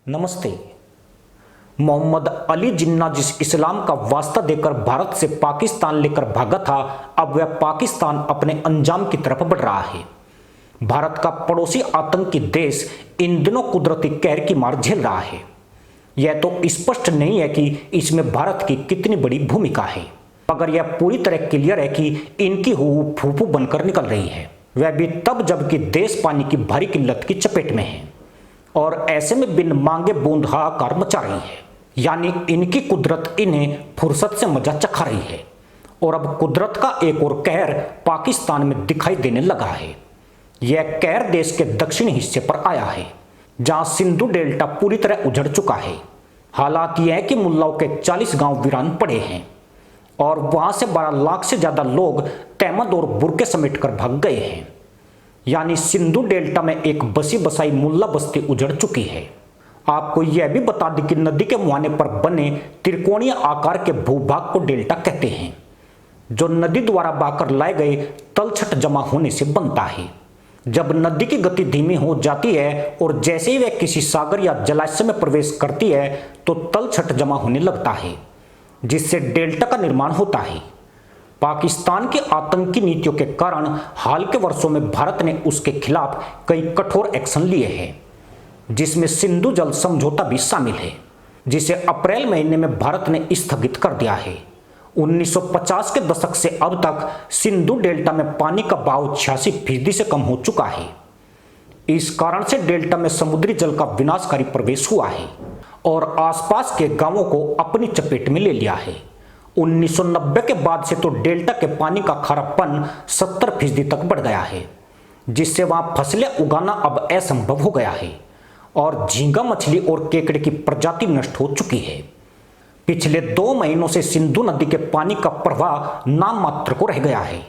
नमस्ते। मोहम्मद अली जिन्ना जिस इस्लाम का वास्ता देकर भारत से पाकिस्तान लेकर भागा था, अब वह पाकिस्तान अपने अंजाम की तरफ बढ़ रहा है। भारत का पड़ोसी आतंकी देश इन दिनों कुदरती कहर की मार झेल रहा है। यह तो स्पष्ट नहीं है कि इसमें भारत की कितनी बड़ी भूमिका है, मगर यह पूरी तरह क्लियर है कि इनकी हूहू फूफू बनकर निकल रही है, वह भी तब जबकि देश पानी की भारी किल्लत की चपेट में है और ऐसे में बिन मांगे बूंद हाहाकार मचा रही है। यानी इनकी कुदरत इन्हें फुर्सत से मजा चखा रही है और अब कुदरत का एक और कहर पाकिस्तान में दिखाई देने लगा है। यह कहर देश के दक्षिणी हिस्से पर आया है, जहां सिंधु डेल्टा पूरी तरह उजड़ चुका है। हालात यह है कि मुल्लाओं के 40 गांव वीरान पड़े हैं और वहां से 12 लाख से ज्यादा लोग तहमद और बुरके समेटकर भाग गए हैं। यानी सिंधु डेल्टा में एक बसी बसाई मुल्ला बस्ती उजड़ चुकी है। आपको यह भी बता दें कि नदी के मुहाने पर बने त्रिकोणीय आकार के भूभाग को डेल्टा कहते हैं, जो नदी द्वारा बहाकर लाए गए तलछट जमा होने से बनता है। जब नदी की गति धीमी हो जाती है और जैसे ही वह किसी सागर या जलाशय में प्रवेश करती है तो तलछट जमा होने लगता है, जिससे डेल्टा का निर्माण होता है। पाकिस्तान की आतंकी नीतियों के कारण हाल के वर्षों में भारत ने उसके खिलाफ कई कठोर एक्शन लिए हैं, जिसमें सिंधु जल समझौता भी शामिल है, जिसे अप्रैल महीने में भारत ने स्थगित कर दिया है। 1950 के दशक से अब तक सिंधु डेल्टा में पानी का बहाव 86% से कम हो चुका है। इस कारण से डेल्टा में समुद्री जल का विनाशकारी प्रवेश हुआ है और आसपास के गांवों को अपनी चपेट में ले लिया है। 1990 के बाद से तो डेल्टा के पानी का खारापन 70% तक बढ़ गया है, जिससे वहां फसलें उगाना अब असंभव हो गया है और झींगा मछली और केकड़े की प्रजाति नष्ट हो चुकी है। पिछले 2 महीनों से सिंधु नदी के पानी का प्रवाह नाम मात्र को रह गया है।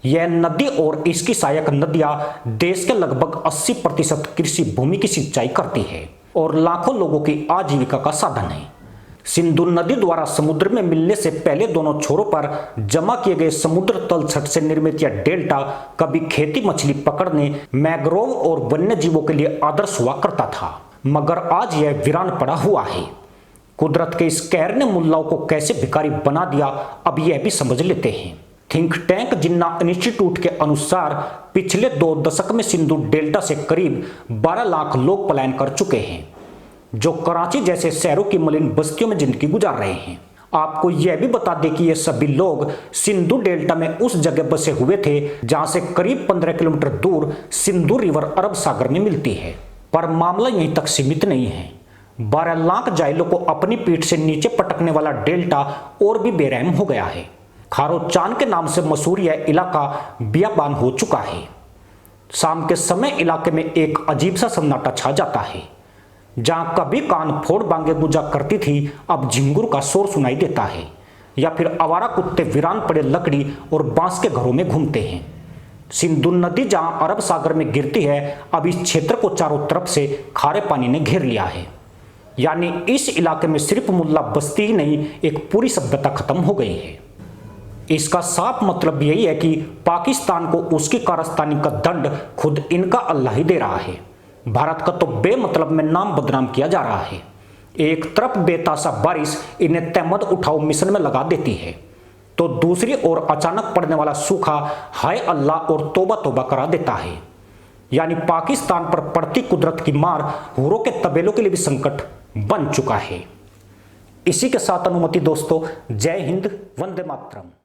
यह नदी और इसकी सहायक नदियां देश के लगभग 80% कृषि भूमि की सिंचाई करती है और लाखों लोगों की आजीविका का साधन है। सिंधु नदी द्वारा समुद्र में मिलने से पहले दोनों छोरों पर जमा किए गए समुद्र तलछट से निर्मित यह डेल्टा कभी खेती मछली पकड़ने, मैंग्रोव और वन्य जीवों के लिए आदर्श हुआ करता था, मगर आज यह वीरान पड़ा हुआ है। कुदरत के इस कहर ने मुल्लाओं को कैसे भिखारी बना दिया, अब यह भी समझ लेते हैं। थिंक टैंक जिन्ना इंस्टीट्यूट के अनुसार पिछले 2 दशक में सिंधु डेल्टा से करीब 12 लाख लोग पलायन कर चुके हैं, जो कराची जैसे शहरों की मलिन बस्तियों में जिंदगी गुजार रहे हैं। आपको यह भी बता दें कि ये सभी लोग सिंधु डेल्टा में उस जगह बसे हुए थे जहां से करीब 15 किलोमीटर दूर सिंधु रिवर अरब सागर में मिलती है। पर मामला यहीं तक सीमित नहीं है। 12 लाख जाहिलों को अपनी पीठ से नीचे पटकने वाला डेल्टा और भी बेरहम हो गया है। खारोचान के नाम से मशहूर यह इलाका बियाबान हो चुका है। शाम के समय इलाके में एक अजीब सा सन्नाटा छा जाता है। जहां कभी कान फोड़ बांगे गुजा करती थी, अब झिंगुर का शोर सुनाई देता है या फिर आवारा कुत्ते वीरान पड़े लकड़ी और बांस के घरों में घूमते हैं। सिंधु नदी जहां अरब सागर में गिरती है, अब इस क्षेत्र को चारों तरफ से खारे पानी ने घेर लिया है। यानी इस इलाके में सिर्फ मुल्ला बस्ती ही नहीं, एक पूरी सभ्यता खत्म हो गई है। इसका साफ मतलब यही है कि पाकिस्तान को उसकी कारस्तानी का दंड खुद इनका अल्लाह ही दे रहा है। भारत का तो बेमतलब में नाम बदनाम किया जा रहा है। एक तरफ बेतासा बारिश इन्हें तहमद उठाओ मिशन में लगा देती है, तो दूसरी ओर अचानक पड़ने वाला सूखा हाय अल्लाह और तौबा तौबा करा देता है। यानी पाकिस्तान पर पड़ती कुदरत की मार हूरों के तबेलों के लिए भी संकट बन चुका है। इसी के साथ अनुमति दोस्तों, जय हिंद, वंदे मातरम।